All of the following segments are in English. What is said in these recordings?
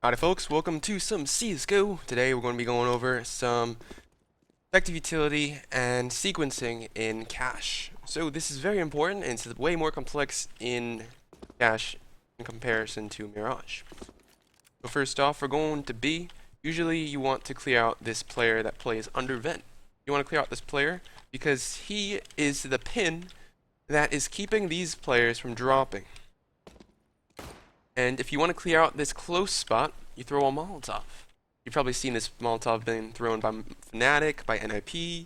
Howdy folks, welcome to some CSGO. Today we're going to be going over some effective utility and sequencing in cache. So this is very important and it's way more complex in cache in comparison to Mirage. So first off, we're going to B. Usually you want to clear out this player that plays under vent. You want to clear out this player because he is the pin that is keeping these players from dropping. And if you want to clear out this close spot, you throw a Molotov. You've probably seen this Molotov being thrown by Fnatic, by NIP,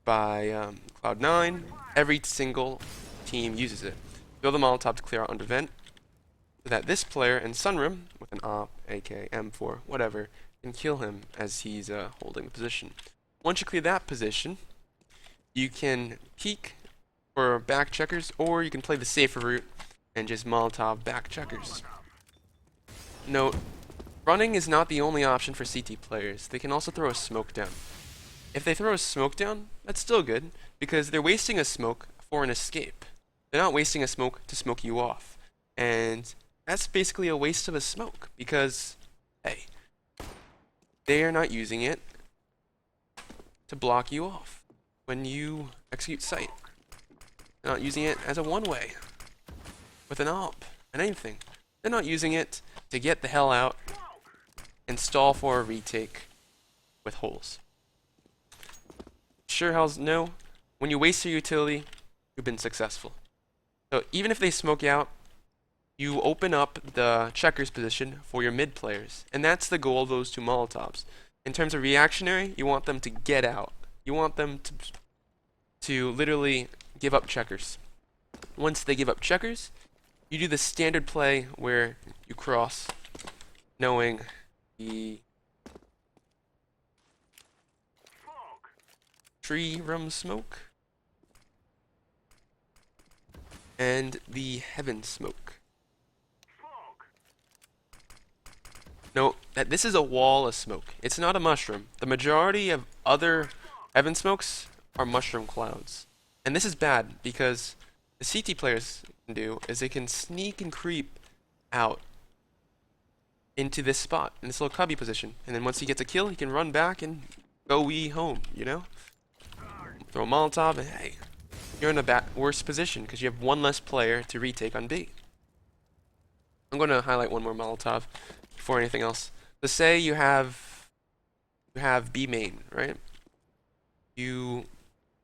by Cloud9. Every single team uses it. Throw the Molotov to clear out under vent, so that this player in Sunroom, with an AWP, AK, M4, whatever, can kill him as he's holding the position. Once you clear that position, you can peek for back checkers, or you can play the safer route and just Molotov back checkers. Note, running is not the only option for CT players. They can also throw a smoke down. If they throw a smoke down, that's still good, because they're wasting a smoke for an escape. They're not wasting a smoke to smoke you off. And that's basically a waste of a smoke, because, hey, they are not using it to block you off when you execute sight. They're not using it as a one-way with an AWP and anything. They're not using it to get the hell out and stall for a retake with holes. Sure hells no. When you waste your utility, you've been successful. So even if they smoke you out, you open up the checkers position for your mid players. And that's the goal of those two Molotovs. In terms of reactionary, you want them to get out. You want them to literally give up checkers. Once they give up checkers, you do the standard play where you cross, knowing the tree room smoke and the heaven smoke. Note that this is a wall of smoke. It's not a mushroom. The majority of other heaven smokes are mushroom clouds. And this is bad because the CT players can do is they can sneak and creep out into this spot, in this little cubby position. And then once he gets a kill, he can run back and go home, you know? Throw a Molotov and hey, you're in a worse position because you have one less player to retake on B. I'm going to highlight one more Molotov before anything else. So say you have B main, right? You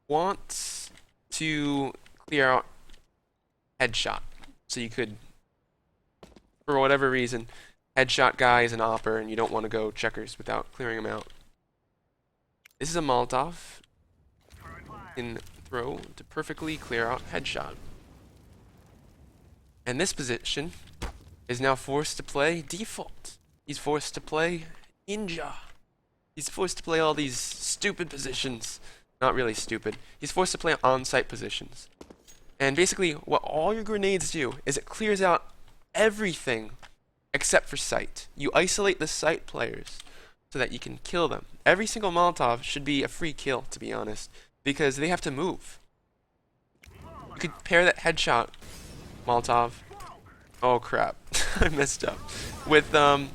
want to clear out headshot. So you could, for whatever reason, headshot guy is an opper and you don't want to go checkers without clearing him out. This is a Molotov you can throw to perfectly clear out headshot. And this position is now forced to play default. He's forced to play ninja. He's forced to play all these stupid positions. Not really stupid. He's forced to play on-site positions. And basically, what all your grenades do is it clears out everything except for sight. You isolate the sight players so that you can kill them. Every single Molotov should be a free kill, to be honest, because they have to move. You could pair that headshot Molotov. Oh crap, I messed up. With a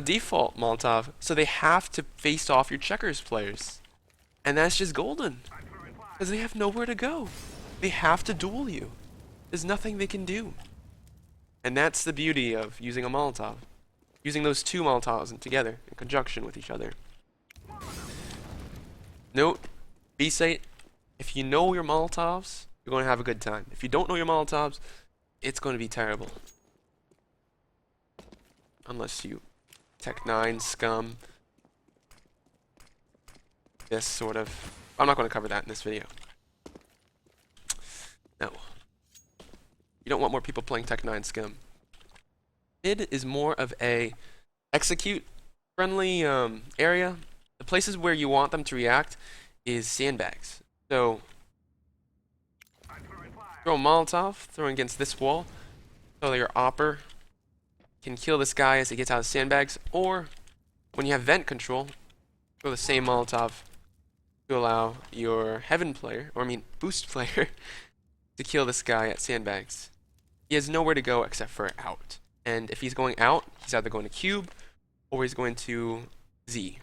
default Molotov, so they have to face off your checkers players. And that's just golden, because they have nowhere to go. They have to duel you. There's nothing they can do. And that's the beauty of using a Molotov. Using those two Molotovs together in conjunction with each other. Note, B-site, if you know your Molotovs, you're going to have a good time. If you don't know your Molotovs, it's going to be terrible. Unless you Tech9 scum. This sort of... I'm not going to cover that in this video. No. You don't want more people playing Tech9 scum. Mid is more of a execute friendly area. The places where you want them to react is sandbags. So throw a Molotov, throwing against this wall, so that your opper can kill this guy as he gets out of sandbags, or when you have vent control, throw the same Molotov to allow your heaven player, or I mean boost player, to kill this guy at sandbags. He has nowhere to go except for out. And if he's going out, he's either going to cube always going to Z.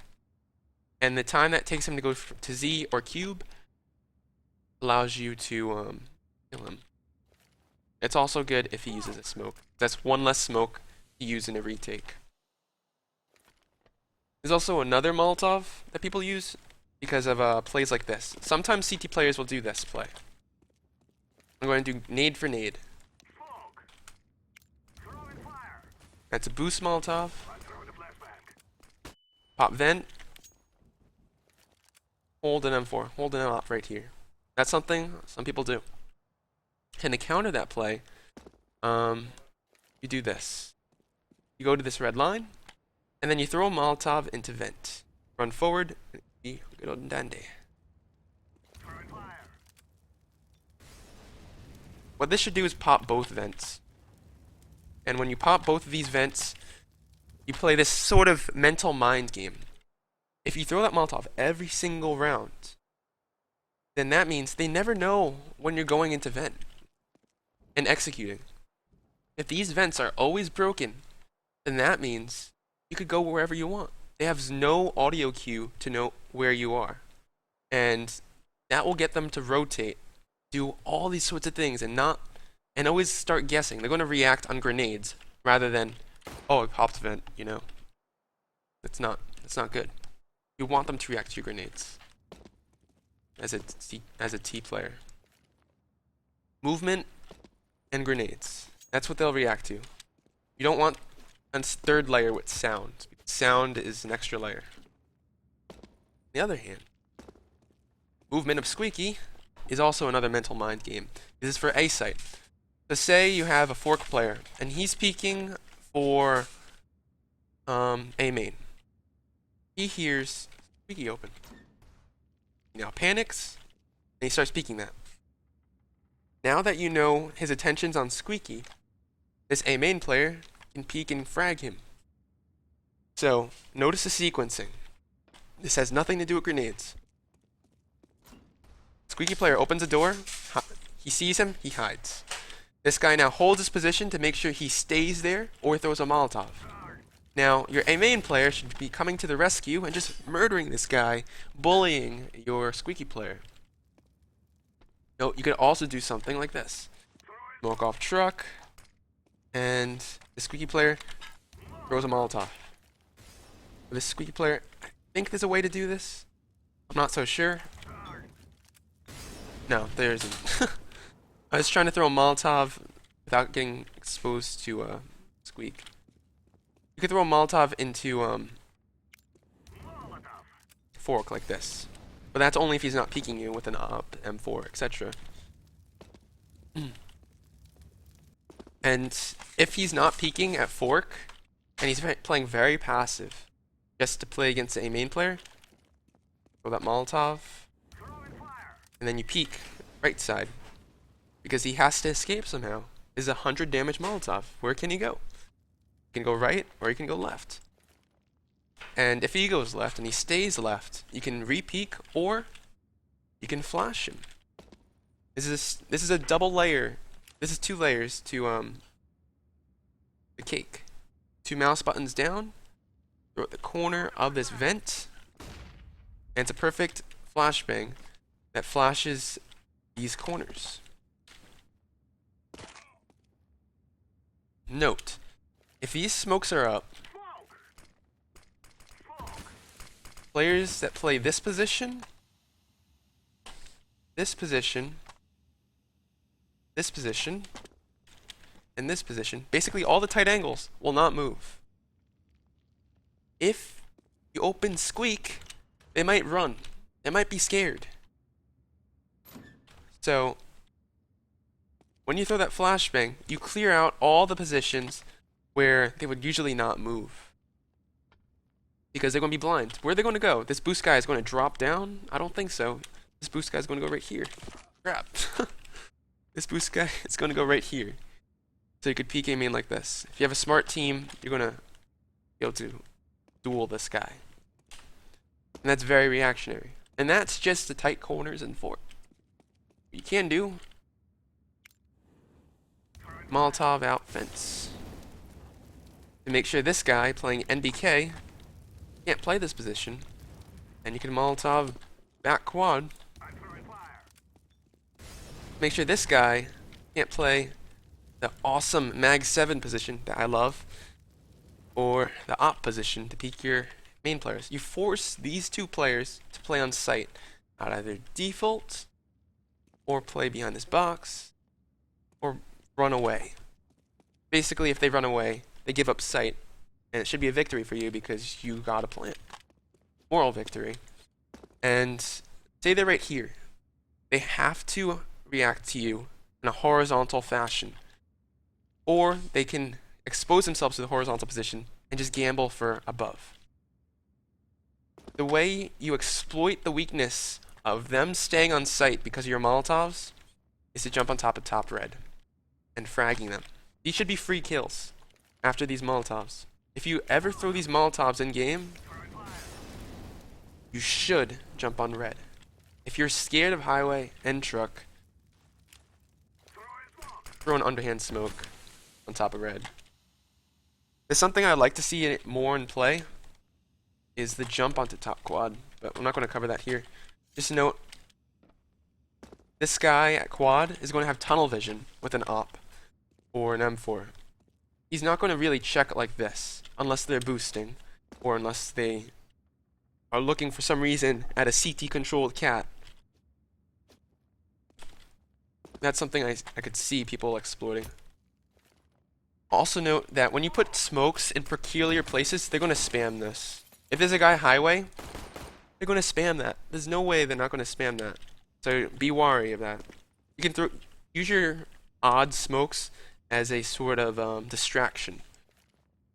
And the time that takes him to go to Z or cube allows you to kill him. It's also good if he uses a smoke. That's one less smoke to use in a retake. There's also another Molotov that people use because of plays like this. Sometimes CT players will do this play. I'm going to do nade for nade. That's a boost Molotov. Pop vent. Hold an M4. Hold an op right here. That's something some people do. And to counter that play, you do this. You go to this red line, and then you throw a Molotov into vent. Run forward, and be good old dandy. What this should do is pop both vents. And when you pop both of these vents, you play this sort of mental mind game. If you throw that Molotov every single round, then that means they never know when you're going into vent and executing. If these vents are always broken, then that means you could go wherever you want. They have no audio cue to know where you are. And that will get them to rotate, do all these sorts of things, and always start guessing. They're going to react on grenades rather than, oh, it popped vent, you know. It's not good. You want them to react to your grenades as a T player. Movement and grenades. That's what they'll react to. You don't want a third layer with sound. Sound is an extra layer. On the other hand, movement of Squeaky is also another mental mind game. This is for A site. So say you have a fork player and he's peeking for A main. He hears Squeaky open. He now panics and he starts peeking that. Now that you know his attention's on Squeaky, this A main player can peek and frag him. So notice the sequencing. This has nothing to do with grenades. Squeaky player opens a door, he sees him, he hides. This guy now holds his position to make sure he stays there or throws a Molotov. Now, your A main player should be coming to the rescue and just murdering this guy, bullying your Squeaky player. No, you could also do something like this. Smoke off truck, and the Squeaky player throws a Molotov. This Squeaky player, I think there's a way to do this. I'm not so sure. No, there isn't. I was trying to throw a Molotov without getting exposed to Squeak. You could throw a Molotov into fork like this. But that's only if he's not peeking you with an op, M4, etc. And if he's not peeking at fork, and he's playing very passive, just to play against the A main player, throw that Molotov, and then you peek right side, because he has to escape somehow. This is a 100 damage Molotov. Where can he go? He can go right, or he can go left. And if he goes left and he stays left, you can re-peek or you can flash him. This is a double layer. This is 2 layers to the cake. 2 mouse buttons down, throw at the corner of this vent, and it's a perfect flashbang that flashes these corners. Note, if these smokes are up, players that play this position, this position, this position, and this position, basically all the tight angles, will not move. If you open Squeak, they might run. They might be scared. So, when you throw that flashbang, you clear out all the positions where they would usually not move. Because they're going to be blind. Where are they going to go? This boost guy is going to drop down? I don't think so. This boost guy is going to go right here. Crap. This boost guy is going to go right here. So you could peek A main like this. If you have a smart team, you're going to be able to duel this guy. And that's very reactionary. And that's just the tight corners and fork. What you can do, Molotov out fence. To make sure this guy playing NBK can't play this position, and you can Molotov back quad. Make sure this guy can't play the awesome Mag 7 position that I love, or the op position to peek your main players. You force these two players to play on site, not either default, or play behind this box, or run away. Basically, if they run away, they give up sight, and it should be a victory for you because you got a plant. Moral victory. And say they're right here. They have to react to you in a horizontal fashion. Or they can expose themselves to the horizontal position and just gamble for above. The way you exploit the weakness of them staying on site because of your Molotovs is to jump on top of top red and fragging them. These should be free kills after these Molotovs. If you ever throw these Molotovs in game, you should jump on red. If you're scared of highway and truck, throw an underhand smoke on top of red. There's something I'd like to see more in play is the jump onto top quad, but I'm not going to cover that here. Just note, this guy at quad is going to have tunnel vision with an op or an M4. He's not going to really check it like this unless they're boosting or unless they are looking for some reason at a CT controlled cat. That's something I could see people exploiting. Also note that when you put smokes in peculiar places, they're going to spam this. If there's a guy highway, they're going to spam that. There's no way they're not going to spam that. So be wary of that. You can use your odd smokes as a sort of distraction.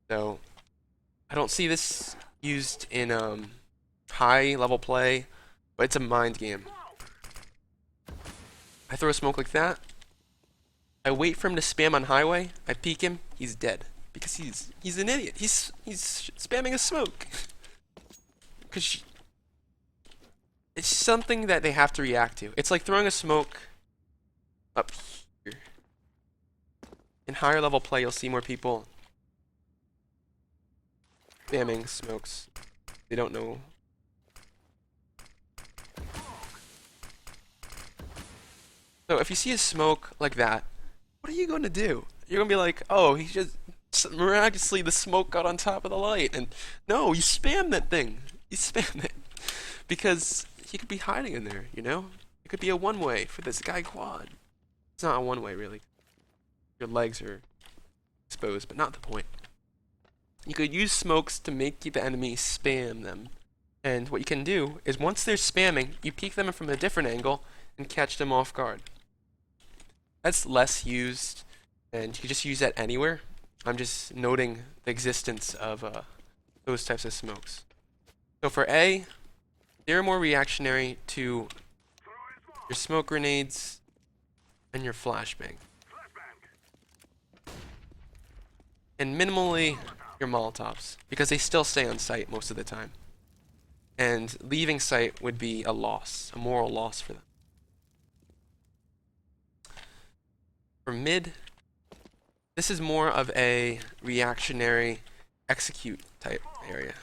So I don't see this used in high level play, but it's a mind game. I throw a smoke like that. I wait for him to spam on highway. I peek him. He's dead because he's an idiot. He's spamming a smoke. Because it's something that they have to react to. It's like throwing a smoke up here. In higher level play, you'll see more people spamming smokes. They don't know. So if you see a smoke like that, what are you going to do? You're going to be like, oh, he just miraculously the smoke got on top of the light. And no, you spam that thing. You spam it. Because he could be hiding in there, you know? It could be a one-way for this guy quad. It's not a one-way, really. Your legs are exposed, but not the point. You could use smokes to make the enemy spam them. And what you can do is once they're spamming, you peek them from a different angle and catch them off guard. That's less used, and you can just use that anywhere. I'm just noting the existence of those types of smokes. So for A, they're more reactionary to your smoke grenades and your flashbang. And minimally, your Molotovs, because they still stay on site most of the time. And leaving site would be a loss, a moral loss for them. For mid, this is more of a reactionary execute type area.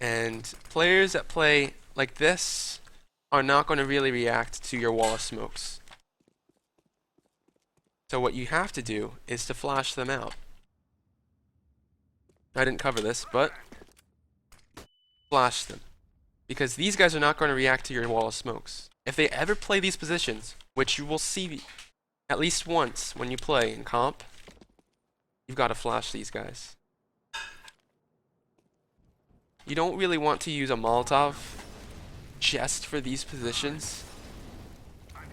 And players that play like this are not going to really react to your wall of smokes. So what you have to do is to flash them out. I didn't cover this, but flash them. Because these guys are not going to react to your wall of smokes. If they ever play these positions, which you will see at least once when you play in comp, you've got to flash these guys. You don't really want to use a Molotov just for these positions,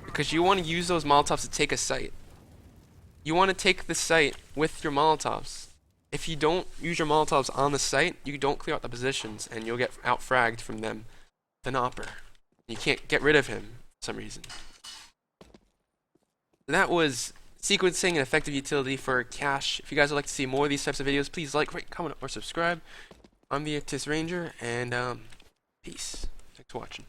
because you want to use those Molotovs to take a site. You want to take the site with your Molotovs. If you don't use your Molotovs on the site, you don't clear out the positions, and you'll get out-fragged from them with an opper. You can't get rid of him for some reason. That was sequencing and effective utility for cache. If you guys would like to see more of these types of videos, please like, rate, comment, or subscribe. I'm the TheRtsRanger, and peace. Thanks for watching.